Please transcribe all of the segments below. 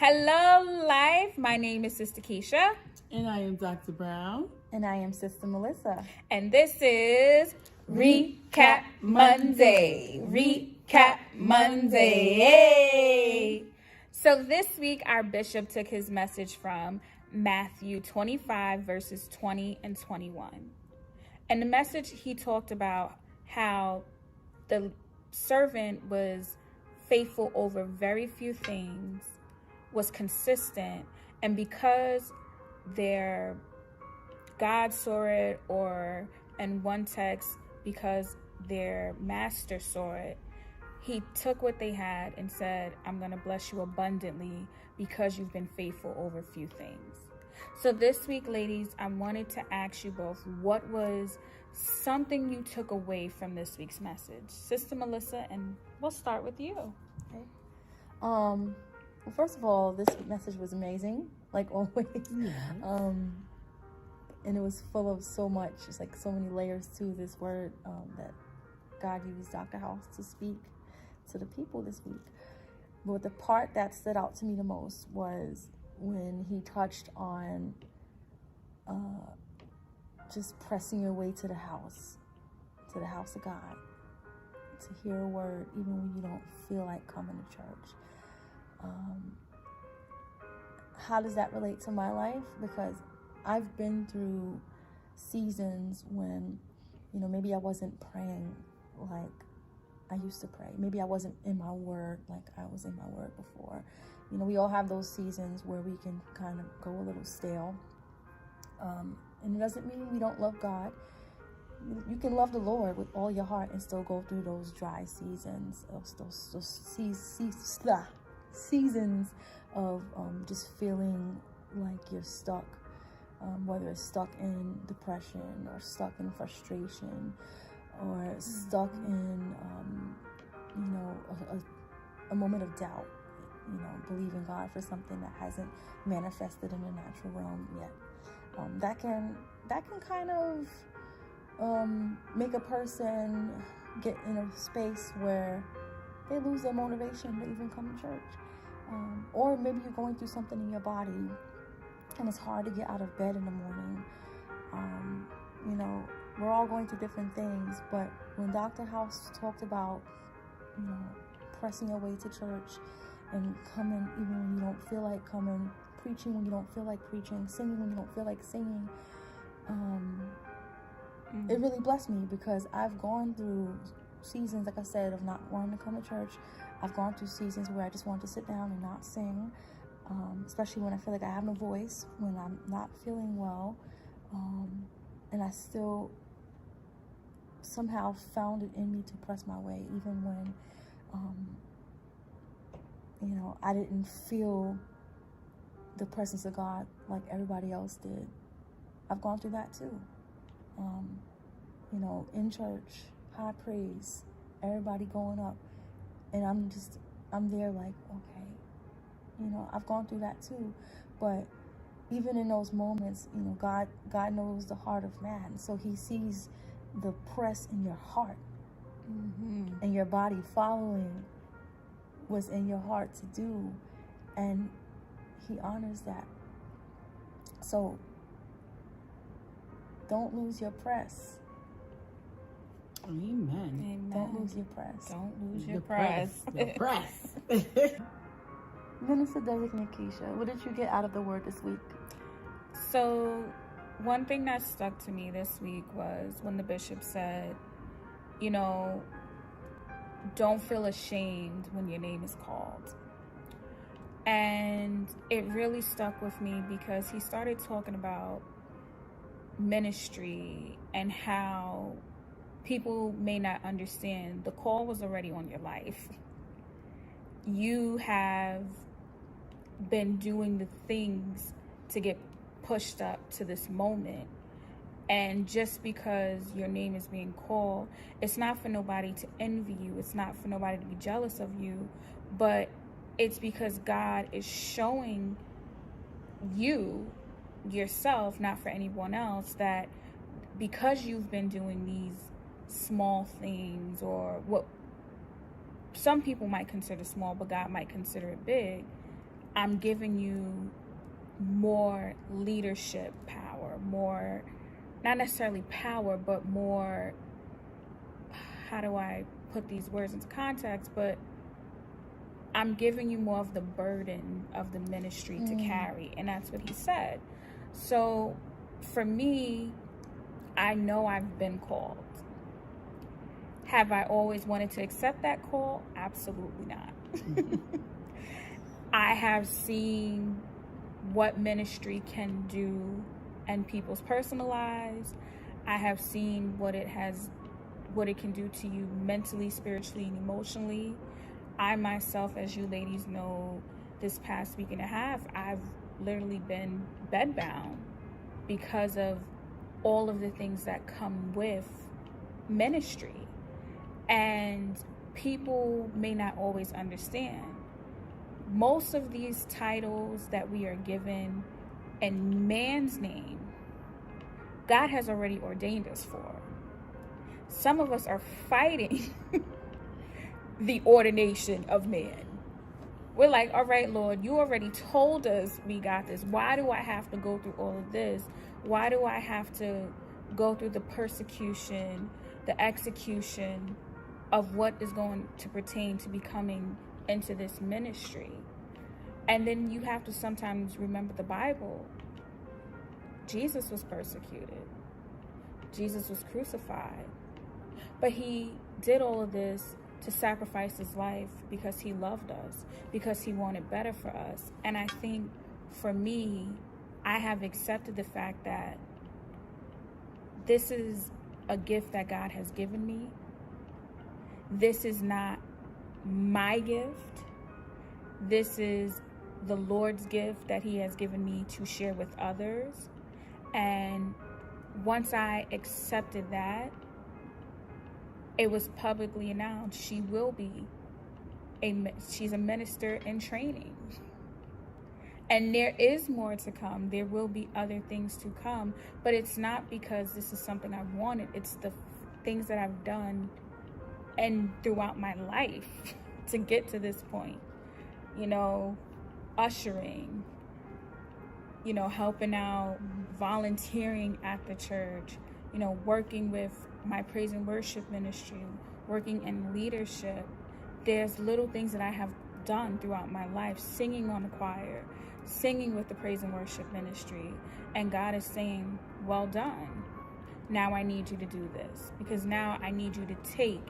Hello, life. My name is Sister Keisha. And I am Dr. Brown. And I am Sister Melissa. And this is Recap Monday. Recap Monday. Yay! So this week, our bishop took his message from Matthew 25, verses 20 and 21. And the message, he talked about how the servant was faithful over very few things, was consistent, and because their God saw it, or in one text, because their master saw it, he took what they had and said, I'm going to bless you abundantly because you've been faithful over few things. So this week, ladies, I wanted to ask you both, what was something you took away from this week's message? Sister Melissa, and we'll start with you. Okay. Well, first of all, this message was amazing, like always. Yeah. And it was full of so much, just like so many layers to this word that God used Dr. House to speak to the people this week. But the part that stood out to me the most was when he touched on just pressing your way to the house of God, to hear a word even when you don't feel like coming to church. How does that relate to my life? Because I've been through seasons when, maybe I wasn't praying like I used to pray. Maybe I wasn't in my word like I was in my word before. We all have those seasons where we can kind of go a little stale. And it doesn't mean we don't love God. You can love the Lord with all your heart and still go through those dry seasons, seasons of just feeling like you're stuck, whether it's stuck in depression or stuck in frustration or stuck in, a moment of doubt, believing God for something that hasn't manifested in the natural realm yet. That can kind of make a person get in a space where they lose their motivation to even come to church. Or maybe you're going through something in your body and it's hard to get out of bed in the morning. We're all going through different things, but when Dr. House talked about, pressing your way to church and coming even when you don't feel like coming, preaching when you don't feel like preaching, singing when you don't feel like singing, it really blessed me because I've gone through seasons, like I said, of not wanting to come to church. I've gone through seasons where I just want to sit down and not sing, especially when I feel like I have no voice, when I'm not feeling well, and I still somehow found it in me to press my way, even when, I didn't feel the presence of God like everybody else did. I've gone through that too. In church, high praise, everybody going up, and I'm there like, okay, I've gone through that too. But even in those moments, God knows the heart of man, so he sees the press in your heart, and your body following what's in your heart to do, and he honors that. So don't lose your press. Amen. Don't lose your press. Don't lose your press. The press. Minister Designate Keisha, what did you get out of the word this week? So one thing that stuck to me this week was when the bishop said, don't feel ashamed when your name is called. And it really stuck with me because he started talking about ministry and how people may not understand the call was already on your life. You have been doing the things to get pushed up to this moment. And just because your name is being called, it's not for nobody to envy you. It's not for nobody to be jealous of you. But it's because God is showing you, yourself, not for anyone else, that because you've been doing these small things, or what some people might consider small, but God might consider it big, I'm giving you more leadership power, more, not necessarily power, but more, how do I put these words into context, but I'm giving you more of the burden of the ministry to carry. And that's what he said. So for me, I know I've been called. Have I always wanted to accept that call? Absolutely not. I have seen what ministry can do in people's personal lives. I have seen what it can do to you mentally, spiritually, and emotionally. I myself, as you ladies know, this past week and a half, I've literally been bedbound because of all of the things that come with ministry. And people may not always understand. Most of these titles that we are given in man's name, God has already ordained us for. Some of us are fighting the ordination of man. We're like, all right, Lord, you already told us we got this. Why do I have to go through all of this? Why do I have to go through the persecution, the execution of what is going to pertain to becoming into this ministry? And then you have to sometimes remember the Bible. Jesus was persecuted. Jesus was crucified. But he did all of this to sacrifice his life because he loved us, because he wanted better for us. And I think for me, I have accepted the fact that this is a gift that God has given me. This is not my gift. This is the Lord's gift that he has given me to share with others. And once I accepted that, it was publicly announced she's a minister in training. And there is more to come. There will be other things to come. But it's not because this is something I've wanted. It's the things that I've done and throughout my life to get to this point. You know, ushering, you know, helping out, volunteering at the church, you know, working with my praise and worship ministry, working in leadership. There's little things that I have done throughout my life, singing on the choir, singing with the praise and worship ministry. And God is saying, well done. Now I need you to do this, because now I need you to take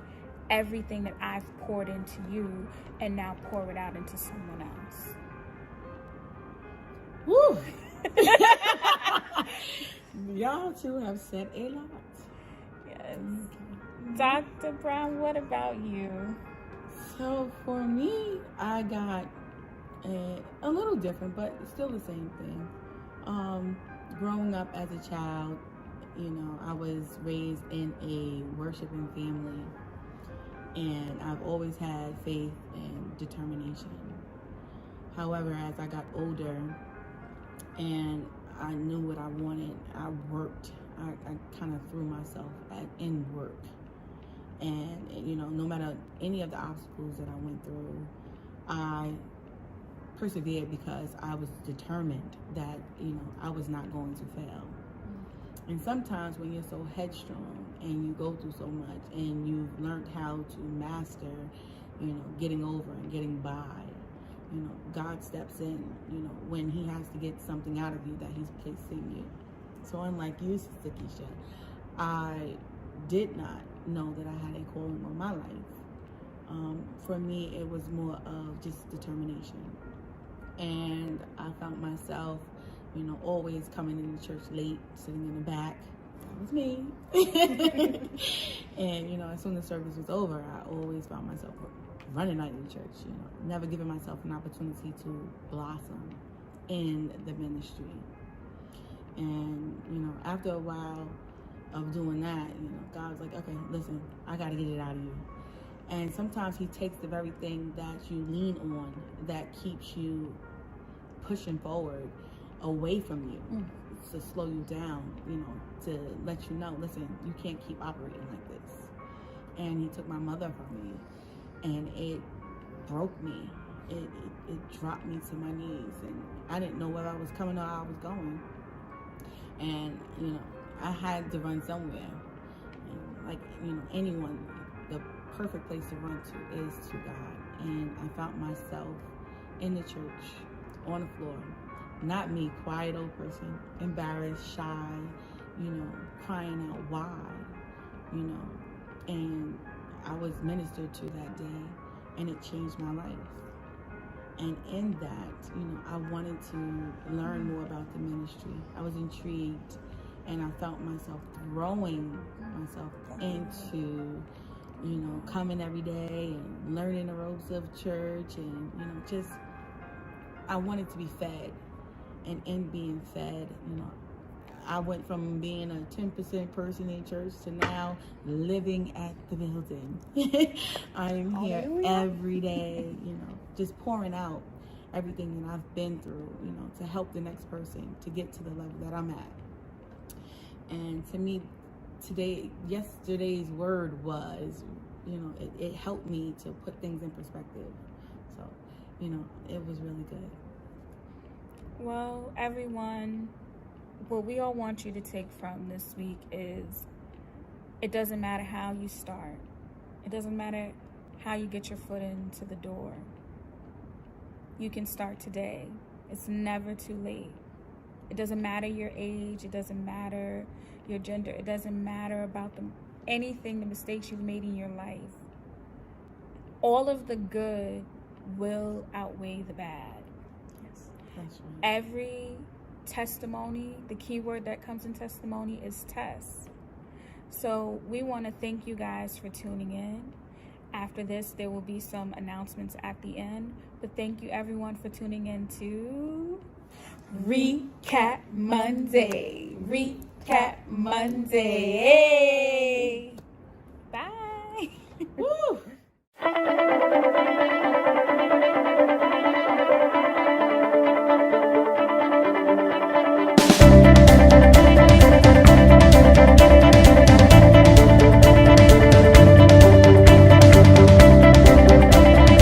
everything that I've poured into you and now pour it out into someone else. Woo! Y'all two have said a lot. Yes. Dr. Brown, what about you? So for me, I got a little different, but still the same thing. Growing up as a child, you know, I was raised in a worshiping family, and I've always had faith and determination. However, as I got older and I knew what I wanted, I worked. I kind of threw myself in work. And, you know, no matter any of the obstacles that I went through, I persevered because I was determined that, you know, I was not going to fail. And sometimes when you're so headstrong and you go through so much and you've learned how to master, you know, getting over and getting by, you know, God steps in, you know, when he has to get something out of you that he's placed in you. So unlike you, Sister Keisha, I did not know that I had a calling on my life. For me, it was more of just determination. And I found myself, you know, always coming into church late, sitting in the back. That was me. And, you know, as soon as service was over, I always found myself running out of the church, you know, never giving myself an opportunity to blossom in the ministry. And, you know, after a while of doing that, you know, God was like, okay, listen, I got to get it out of you. And sometimes he takes the very thing that you lean on that keeps you pushing forward away from you, to slow you down, you know, to let you know, listen, you can't keep operating like this. And he took my mother from me, and it broke me. it dropped me to my knees, and I didn't know where I was coming or how I was going. And, I had to run somewhere. And like, anyone, the perfect place to run to is to God. And I found myself in the church, on the floor. Not me, quiet old person, embarrassed, shy, crying out, why, and I was ministered to that day, and it changed my life. And in that, I wanted to learn more about the ministry. I was intrigued, and I felt myself throwing myself into, coming every day and learning the ropes of church, and, I wanted to be fed. And in being fed, I went from being a 10% person in church to now living at the building. I am here every day, just pouring out everything that I've been through, to help the next person to get to the level that I'm at. And to me, yesterday's word was, it helped me to put things in perspective. So, it was really good. Well, everyone, what we all want you to take from this week is it doesn't matter how you start. It doesn't matter how you get your foot into the door. You can start today. It's never too late. It doesn't matter your age. It doesn't matter your gender. It doesn't matter about anything, the mistakes you've made in your life. All of the good will outweigh the bad. That's right. Every testimony, the key word that comes in testimony is test. So we want to thank you guys for tuning in. After this, there will be some announcements at the end. But thank you everyone for tuning in to Recap Monday. Recap Monday.